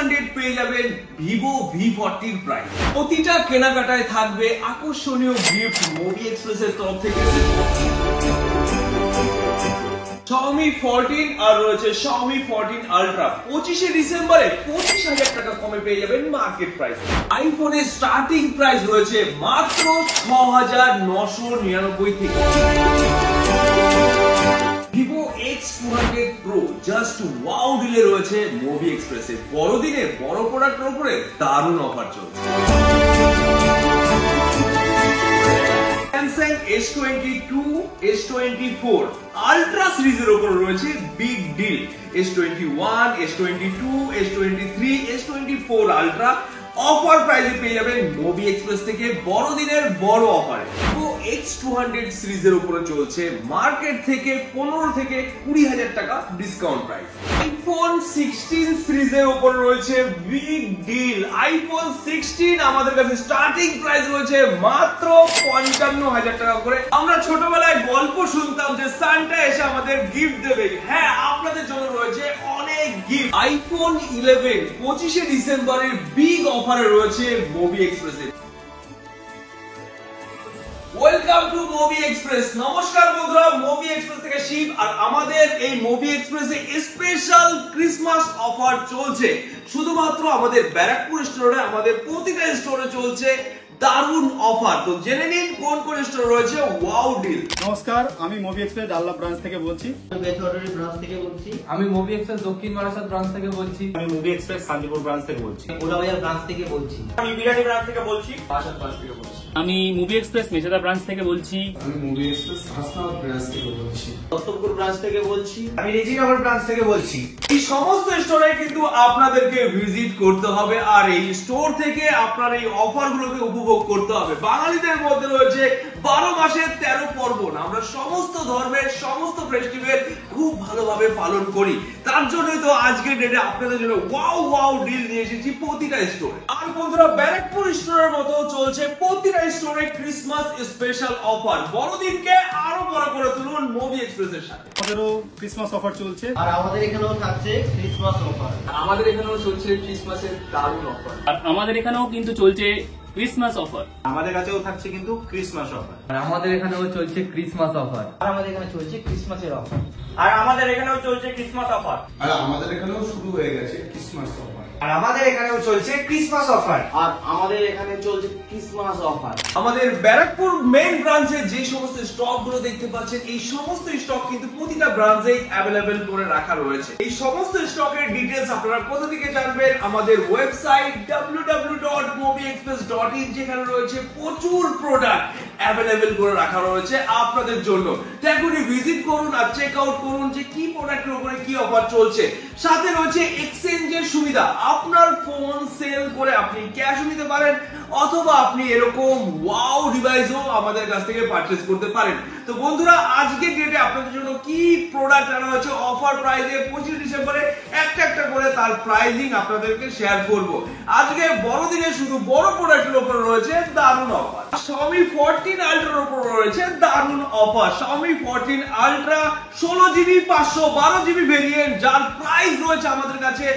600 পেয়ে যাবেন Vivo V40 এর প্রাইস। প্রতিটা কেনাকাটায় থাকবে আকর্ষণীয় গিফট মোবি এক্সপ্রেসের তরফ থেকে। Xiaomi 14 আর রয়েছে Xiaomi 14 Ultra 25শে ডিসেম্বরে 25,000 টাকা কমে পেয়ে যাবেন মার্কেট প্রাইস। আইফোনের স্টার্টিং প্রাইস রয়েছে মাত্র 6,999 থেকে। Vivo X200 Pro just wow delay রয়েছে মোবি এক্সপ্রেসে। বড়দিনে বড় প্রোডাক্টের উপরে দারুণ অফার চলছে। Samsung S22, S24 Ultra সিরিজের উপর রয়েছে big deal. S21, S22, S23, S24 Ultra offer প্রাইসে পেয়ে যাবেন মোবি এক্সপ্রেস থেকে বড়দিনের বড় অফারে। তো X200 সিরিজের উপরে চলছে মার্কেট থেকে 15 থেকে 20,000 টাকা ডিসকাউন্ট প্রাইস। আইফোন 16 সিরিজের উপর রয়েছে বিগ ডিল। আইফোন 16 আমাদের কাছে স্টার্টিং প্রাইস রয়েছে মাত্র 55,000 টাকা করে। আমরা ছোটবেলায় গল্প শুনতাম যে সান্টা এসে আমাদের গিফট দেবে। হ্যাঁ, আপনাদের জন্য রয়েছে অনেক গিফট। আইফোন 11 25শে ডিসেম্বরের বিগ অফারে রয়েছে মোবি এক্সপ্রেসে। Welcome to movie express. নমস্কার বন্ধুরা, মুভি এক্সপ্রেস থেকে শিব। আর আমাদের এই মুভি এক্সপ্রেসে স্পেশাল ক্রিসমাস অফার চলছে শুধুমাত্র আমাদের ব্যারাকপুর স্টোরে। আমাদের প্রতিটা স্টোরে চলছে দারুণ অফার। তো জেনে নিন কোন কোন স্টোর রয়েছে ওয়াও ডিল। নমস্কার, আমি মুভি এক্সপ্রেস ডাল্লা ব্রাঞ্চ থেকে বলছি। ব্রাঞ্চ থেকে বলছি। আমি মুভি এক্সপ্রেস দক্ষিণ বারাসাত ব্রাঞ্চ থেকে বলছি। আমি মুভি এক্সপ্রেস শান্তিপুর ব্রাঞ্চ থেকে বলছি। কোলাবাজার ব্রাঞ্চ থেকে বলছি। আমি বিরানি ব্রাঞ্চ থেকে বলছি। বারাসাত ব্রাঞ্চ থেকে বলছি। আমি মুভি এক্সপ্রেস মেছেদা ব্রাঞ্চ থেকে বলছি। আমি মুভি এক্সপ্রেস হাসনাবাদ ব্রাঞ্চ থেকে বলছি। দত্তপুর ব্রাঞ্চ থেকে বলছি। আমি রেজিনগর ব্রাঞ্চ থেকে বলছি। এই সমস্ত স্টোরে কিন্তু আপনাদেরকে ভিজিট করতে হবে আর এই স্টোর থেকে আপনার এই অফারগুলোকে উপভোগ করতে হবে। বাঙালিদের মধ্যে রয়েছে 12 মাসের 13 পার্বণ। আমরা সমস্ত ধর্মের সমস্ত ফেস্টিভ্যাল খুব ভালোভাবে পালন করি। তার জন্যই তো আজকের ডেটে আপনাদের জন্য ওয়াও ওয়াও ডিল নিয়ে এসেছি প্রতিটা স্টোরে। আর বন্ধুরা, ব্যারাকপুর স্টোরের মতো চলছে প্রতিটা স্টোরে ক্রিসমাস স্পেশাল অফার। বড়দিনকে আরো বড় করে তুলুন মুভি এক্সপ্রেসের সাথে। আমাদেরও ক্রিসমাস অফার চলছে। আর আমাদের এখানেও থাকছে ক্রিসমাস অফার। আমাদের এখানেও চলছে ক্রিসমাসের দারুণ অফার। আর আমাদের এখানেও কিন্তু চলছে ক্রিসমাস অফার। আমাদের কাছেও থাকছে কিন্তু ক্রিসমাস অফার। আর আমাদের এখানেও চলছে ক্রিসমাস অফার। আর আমাদের এখানে চলছে ক্রিসমাসের অফার। আর আমাদের এখানেও চলছে ক্রিসমাস অফার। আর আমাদের এখানেও শুরু হয়ে গেছে ক্রিসমাস অফার। আর আমাদের এখানেও চলছে ক্রিসমাস অফার। আর আমাদের এখানে চলছে ক্রিসমাস অফার। আমাদের ব্যারাকপুর মেইন ব্রাঞ্চে যে সমস্ত স্টক গুলো দেখতে পাচ্ছেন, এই সমস্ত স্টক কিন্তু প্রতিটা ব্রাঞ্চেই অ্যাভেলেবেল করে রাখা রয়েছে। এই সমস্ত স্টকের ডিটেইলস আপনারা কোথা থেকে জানবেন? আমাদের ওয়েবসাইট www.movieexpress.in, যেখানে রয়েছে প্রচুর প্রোডাক্ট অ্যাভেলেবেল করে রাখা রয়েছে আপনাদের জন্য। এখনই ভিজিট করুন আর চেক আউট করুন যে কি প্রোডাক্টের উপরে কি অফার চলছে। সাথে রয়েছে এক্সচেঞ্জের সুবিধা। আপনার ফোন সেল করে আপনি ক্যাশও নিতে পারেন অথবা আপনি এরকম ওয়াও ডিভাইসও আমাদের কাছ থেকে পারচেজ করতে পারেন। তো বন্ধুরা, আজকের ডেটে আপনাদের জন্য কি প্রোডাক্ট আনা হয়েছে অফার প্রাইসে 25 ডিসেম্বরে একটা একটা করে তার প্রাইসিং আপনাদেরকে শেয়ার করব। আজকে বড়দিনে শুধু বড় প্রোডাক্টের উপর রয়েছে দারুণ অফার। Xiaomi 14 Ultra এর উপর রয়েছে দারুণ offer. Xiaomi 14 Ultra 16GB 512GB variant, যার প্রাইস রয়েছে আমাদের কাছে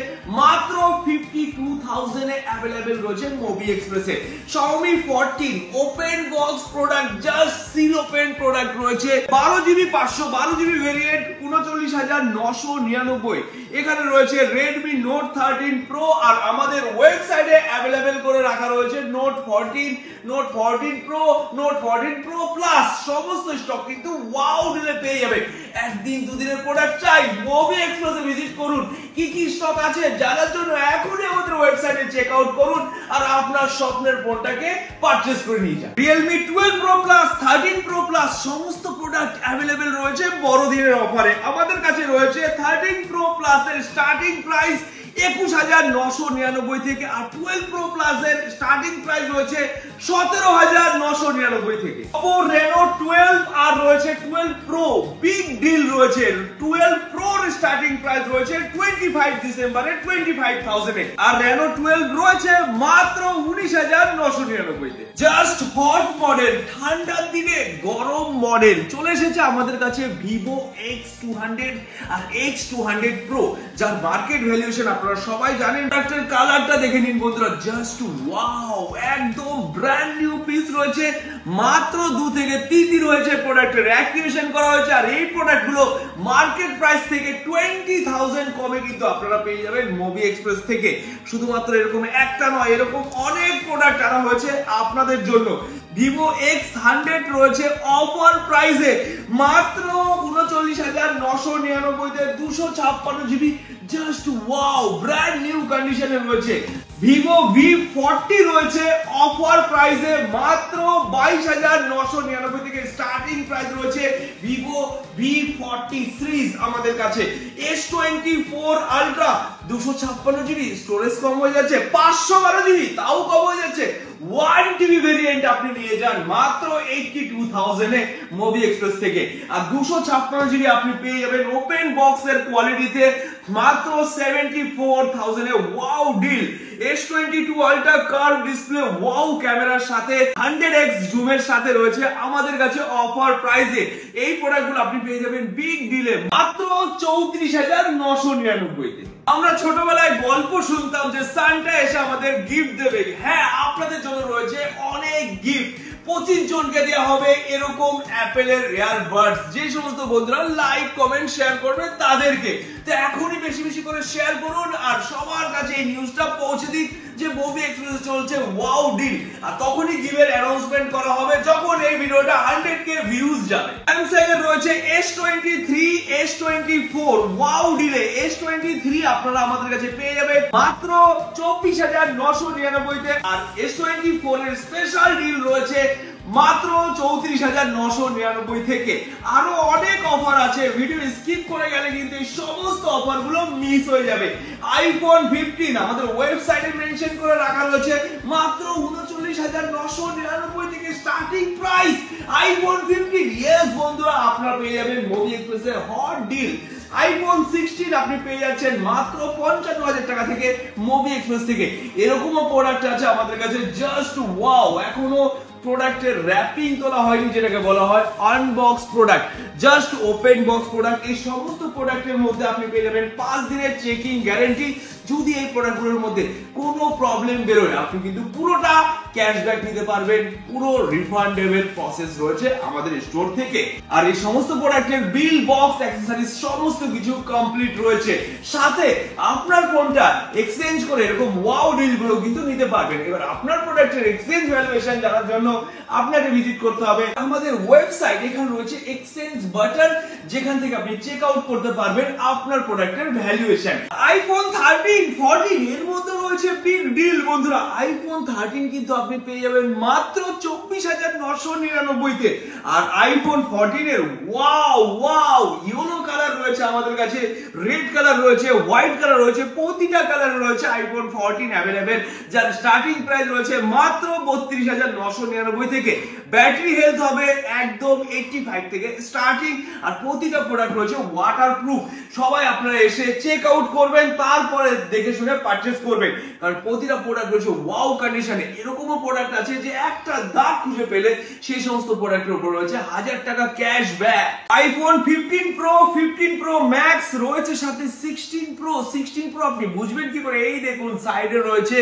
মাত্র 52,000 এ অ্যাভেলেবেল রয়েছে মুভি এক্সপ্রেসে। Xiaomi 14 open box product, just seal open product রয়েছে 12GB 512GB ভেরিয়েন্ট 39,999। এখানে রয়েছে Redmi Note 13 Pro। আর আমাদের ওয়েবসাইটে অ্যাভেলেবেল করে রাখা রয়েছে Note 14, Note 14 Pro, Note 14 Pro Plus। সমস্ত স্টক কিন্তু ওয়াও ডিলে পেয়ে যাবে। একদিন দুদিনের প্রোডাক্ট চাই, মুভি এক্সপ্রেসে ভিজিট করুন। কি কি স্টক আছে জানার জন্য এখনই আমাদের ওয়েবসাইটে চেক আউট করুন আর আপনার স্বপ্নের ফোনটাকে পারচেজ করে নিয়ে যান। Realme 12 Pro Plus, 13 Pro Plus সমস্ত প্রোডাক্ট অ্যাভেলেবেল রয়েছে বড়দিনের অফারে। আমাদের কাছে রয়েছে 13 Pro Plus এর স্টার্টিং প্রাইস 21,999 থেকে। আর 12 Pro Plus এর স্টার্টিং প্রাইস রয়েছে 17,999 থেকে। Oppo Reno 12 আর রয়েছে 12 Pro, বিগ ডিল রয়েছে। 12 Pro ভিভোর স্টার্টিং প্রাইস রয়েছে 25 ডিসেম্বরে 25,000 এ, আর রেনো 12 রয়েছে মাত্র 19,999 তে। জাস্ট হট মডেল, ঠান্ডার দিনে গরম মডেল চলে এসেছে আমাদের কাছে ভিভো X200 আর X200 Pro, যার মার্কেট ভ্যালুয়েশন আপনারা সবাই জানেন। প্রোডাক্টের কালারটা দেখে নিন বন্ধুরা, জাস্ট ওয়াও, একদম ব্র্যান্ড নিউ পিস রয়েছে, মাত্র 2 থেকে 3 দিন হয়েছে প্রোডাক্টের অ্যাক্টিভেশন করা হয়েছে, আর এই প্রোডাক্টগুলো মার্কেট প্রাইস থেকে 20,000 কমে কিন্তু আপনারা পেয়ে যাবেন মুভি এক্সপ্রেস থেকে। শুধুমাত্র এরকম একটা নয়, এরকম অনেক প্রোডাক্ট আনা হয়েছে আপনাদের জন্য। ভিভো X100 রয়েছে অফার প্রাইসে মাত্র 39,999 তে, 256 GB, just wow, brand new কন্ডিশনে রয়েছে। ভিভো V40 রয়েছে অফার প্রাইসে মাত্র 22,999 থেকে স্টার্টিং প্রাইস রয়েছে ভিভো V40 সিরিজ আমাদের কাছে। S24 আলট্রা 256 জিবি, স্টোরেজ কম হয়ে যাচ্ছে, 512 জিবি তাও কম হয়ে যাচ্ছে, 1 টিবি ভেরিয়েন্ট আপনি নিয়ে যান মাত্র 82,000 এ মুভি এক্সপ্রেস থেকে। আর 256 জিবি আপনি পেয়ে যাবেন ওপেন বক্সের কোয়ালিটিতে মাত্র 74,000 এ। Wow deal. S22 ultra curve display wow ক্যামেরার সাথে 100x জুমের সাথে রয়েছে আমাদের কাছে অফার প্রাইসে। এই প্রোডাক্টগুলো আপনি পেয়ে যাবেন বিগ ডিলে মাত্র 34,999 তে। আমরা ছোটবেলায় গল্প শুনতাম যে সান্টা এসে আমাদের গিফট দেবে। হ্যাঁ, আপনাদের জন্য রয়েছে অনেক গিফট। 25 জনকে দেওয়া হবে এরকম অ্যাপেলের এয়ার বাডস, যে সমস্ত বন্ধুরা লাইক কমেন্ট শেয়ার করবে তাদেরকে। তো এখনই বেশি বেশি করে শেয়ার করুন আর সবার কাছে এই নিউজটা পৌঁছে দিন যে মুভি এক্সপ্রেস চলছে ওয়াও ডিল। আর তখনই গিভের অ্যানাউন্সমেন্ট করা হবে যখন এই ভিডিওটা 100k ভিউজ যাবে। স্যামসাং এর রয়েছে S23, S24 wow delay. S23 আপনারা আমাদের কাছে পেয়ে যাবেন মাত্র 24,999 তে, আর S24 এর স্পেশাল ডিল রয়েছে মাত্র 34,999 থেকে। আরো অনেক অফার আছে, ভিডিও স্কিপ করে গেলে কিন্তু এই সমস্ত অফার গুলো মিস হয়ে যাবে। আইফোন 15 আমাদের ওয়েবসাইটে মেনশন করে রাখা রয়েছে মাত্র 39,999 থেকে স্টার্টিং প্রাইস আইফোন 15। ইয়েস বন্ধুরা, আপনারা পেয়ে যাবেন মুভি এক্সপ্রেসের হট ডিল। আইফোন 16 আপনি পেয়ে যাচ্ছেন মাত্র 55,000 টাকা থেকে মুভি এক্সপ্রেস থেকে। এরকমও প্রোডাক্ট আছে আমাদের কাছে, জাস্ট ওয়াও। এখনো প্রোডাক্টের র্যাপিং তোলা হয়নি, যেটাকে বলা হয় unbox product, just open box product. এই সমস্ত প্রোডাক্টের মধ্যে আপনি পেয়ে যাবেন 5 দিনের চেকিং গ্যারান্টি। যদি এই প্রোডাক্টগুলোর মধ্যে কোনো প্রবলেম বেরোয় আপনি কিন্তু পুরোটা ক্যাশব্যাক নিতে পারবেন, পুরো রিফান্ডেবল প্রসেস রয়েছে আমাদের স্টোর থেকে। আর এই সমস্ত প্রোডাক্টের বিল, বক্স, অ্যাকসেসরিজ সমস্ত কিছু কমপ্লিট রয়েছে। সাথে আপনার ফোনটা এক্সচেঞ্জ করে এরকম ওয়াও ডিলগুলো কিন্তু নিতে পারবেন। এবার আপনার প্রোডাক্টের এক্সচেঞ্জ ভ্যালুয়েশন জানার জন্য আপনাকে ভিজিট করতে হবে আমাদের ওয়েবসাইট। এখানে রয়েছে এক্সচেঞ্জ বাটন, যেখান থেকে আপনি চেক আউট করতে পারবেন আপনার প্রোডাক্টের ভ্যালুয়েশন। আইফোন 13, 14 এর মধ্যে রয়েছে বিগ ডিল বন্ধুরা। আইফোন 13 কিন্তু আপনি পেয়ে যাবেন মাত্র 24,999 তে, আর আইফোন 14 এর ওয়াও ওয়াও ইয়েলো কালার রয়েছে আমাদের কাছে, রেড কালার রয়েছে, হোয়াইট কালার রয়েছে, প্রতিটা কালার রয়েছে আইফোন 14 অ্যাভেলেবেল, যার স্টার্টিং প্রাইস রয়েছে মাত্র 32,999 থেকে। ব্যাটারি হেলথ হবে একদম 85 থেকে স্টার্টিং, আর প্রতিটা প্রোডাক্ট রয়েছে ওয়াটারপ্রুফ। সবাই আপনারা এসে চেক আউট করবেন, তারপরে দেখে শুনে পারচেজ করবেন, কারণ প্রতিটা প্রোডাক্ট রয়েছে ওয়াও কন্ডিশনে। এরকমও প্রোডাক্ট আছে যে একটা দাগ খুঁজে পেলে সেই সমস্ত প্রোডাক্টের উপর রয়েছে 1000 টাকা cashback. IPhone 15 pro, 15 pro max রয়েছে, সাথে 16 প্রো। 16 প্রো আপনি বুঝবেন কি করে? এই দেখুন সাইডে রয়েছে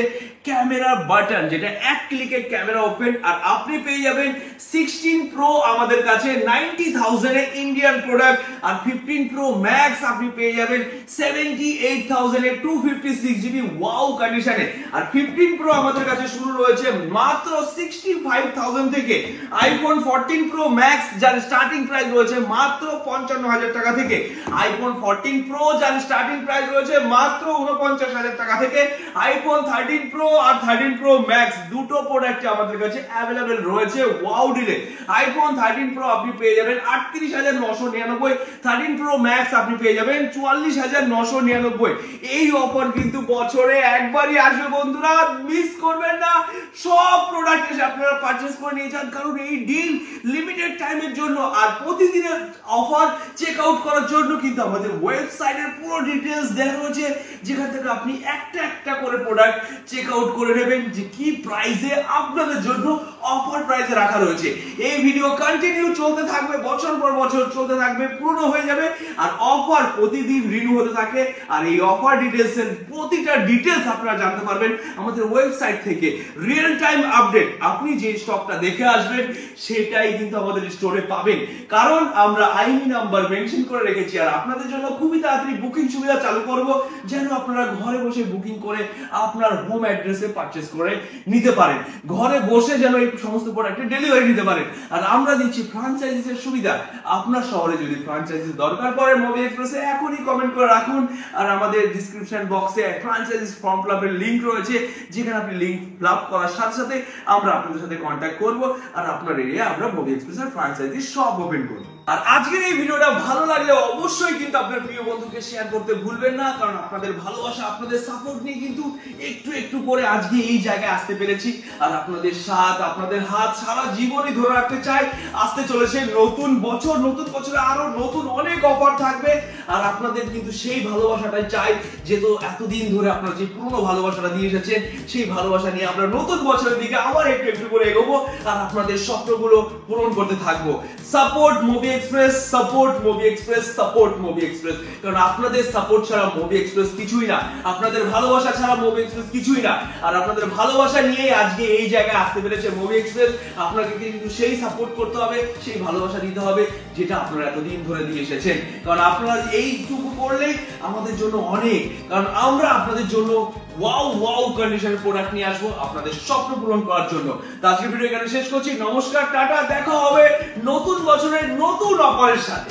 ক্যামেরা বাটন, যেটা এক ক্লিকে ক্যামেরা ওপেন। আর আপনি পেয়ে যাবেন 16 প্রো আমাদের কাছে 90,000 এ ইন্ডিয়ান প্রোডাক্ট, আর 15 প্রো ম্যাক্স আপনি পেয়ে যাবেন 78,000 এ 256 জিবি ওয়াও কন্ডিশনে। আর 15 প্রো আমাদের কাছে শুরু রয়েছে মাত্র 65,000 থেকে। আইফোন 14 প্রো ম্যাক্স যার স্টার্টিং প্রাইস রয়েছে মাত্র 55,000 টাকা থেকে। আইফোন 14 প্রো যার স্টার্টিং প্রাইস রয়েছে মাত্র 49,000 টাকা থেকে। আইফোন 13 প্রো আর 13 প্রো ম্যাক্স দুটো প্রোডাক্ট আমাদের কাছে অ্যাভেলেবেল রয়েছে ওয়াও ডিলে। আইফোন 13 প্রো আপনি পেয়ে যাবেন 38,999, 13 প্রো ম্যাক্স আপনি পেয়ে যাবেন 44,999। এই অফার কিন্তু বছরে একবারই আসবে বন্ধুরা, মিস করবেন না। সব প্রোডাক্ট এসে আপনারা পারচেজ করে নিয়ে যান, কারণ এই ডিল লিমিটেড টাইমের জন্য। আর প্রতিদিনের অফার চেক আউট করার জন্য কিন্তু আমাদের ওয়েবসাইটের পুরো ডিটেলস দেওয়া রয়েছে, যেখান থেকে আপনি একটা একটা করে প্রোডাক্ট চেক আউট করে নেবেন যে কি প্রাইসে আপনাদের জন্য অফার প্রাইসে রাখা রয়েছে। এই ভিডিও কন্টিনিউ চলতে থাকবে, বছর পর বছর চলতে থাকবে, পুরনো হয়ে যাবে, আর অফার প্রতিদিন রিনিউ হতে থাকে। আর এই অফার ডিটেলস এর প্রতিটা ডিটেলস আপনারা জানতে পারবেন আমাদের ওয়েবসাইট থেকে। রিয়েল টাইম আপডেট, আপনি যে স্টকটা দেখে আসবেন সেটাই কিন্তু আমাদের স্টোরে পাবেন, কারণ আমরা আইনি নাম্বার মেনশন করে রেখেছি। আর আপনাদের জন্য খুবই তাড়াতাড়ি বুকিং সুবিধা চালু করব, যেন আপনারা ঘরে বসে বুকিং করে আপনার হোম অ্যাড্রেসে পারচেজ করে নিতে পারেন, ঘরে বসে যেন এই সমস্ত প্রোডাক্টের ডেলিভারি নিতে পারেন। আর আমরা দিচ্ছি ফ্র্যাঞ্চাইজিসের সুবিধা। আপনার শহরে যদি ফ্র্যাঞ্চাইজিস দরকার পড়ে মোবি এক্সপ্রেসে এখনই কমেন্ট করে রাখুন, আর আমাদের ডেসক্রিপশন বক্সে ফ্র্যাঞ্চাইজিস ফর্ম ফিলআপের লিংক রয়েছে, যেখানে আপনি লিংক ফিলআপ করার সাথে সাথে আমরা আপনাদের সাথে কন্ট্যাক্ট করব, আর আপনার এরিয়া আমরা মোবি এক্সপ্রেসের ফ্র্যাঞ্চাইজিস সব ওপেন করব। আর আজকের এই ভিডিওটা ভালো লাগলে অবশ্যই কিন্তু আপনার প্রিয় বন্ধুকে শেয়ার করতে ভুলবেন না, কারণ আপনাদের ভালোবাসা, আপনাদের সাপোর্ট নিয়ে কিন্তু একটু একটু করে আজকে এই জায়গায় আসতে পেরেছি। আর আপনাদের সাথ, আপনাদের হাত সারা জীবনই ধরে রাখতে চাই। আসতে চলেছে নতুন বছর, নতুন বছরে আরো নতুন অনেক অফার থাকবে, আর আপনাদের কিন্তু সেই ভালোবাসাটাই চাই, যেহেতু এতদিন ধরে আপনারা যে পুরনো ভালোবাসাটা দিয়ে এসেছেন, সেই ভালোবাসা নিয়ে আমরা নতুন বছরের দিকে আবার একটু একটু করে এগোবো, আর আপনাদের স্বপ্নগুলো পূরণ করতে থাকবো। Support movie express, support movie express, support movie express, কারণ আপনাদের সাপোর্ট ছাড়া মুভি এক্সপ্রেস কিছুই না, আপনাদের ভালোবাসা ছাড়া মুভি এক্সপ্রেস কিছুই না। আর আপনাদের ভালোবাসা নিয়ে আজকে এই জায়গায় আসতে পেরেছে মুভি এক্সপ্রেস। আপনাকে কিন্তু সেই সাপোর্ট করতে হবে, সেই ভালোবাসা দিতে হবে, যেটা আপনারা এতদিন ধরে দিয়ে এসেছেন। কারণ আপনারা এইটুকু করলেই আমাদের জন্য অনেক, কারণ আমরা আপনাদের জন্য ওয়াও ওয়াও কন্ডিশনের প্রোডাক্ট নিয়ে আসবো আপনাদের স্বপ্ন পূরণ করার জন্য। তো আজকের ভিডিও এখানে শেষ করছি। নমস্কার, টাটা, দেখা হবে নতুন বছরের নতুন অফারের সাথে।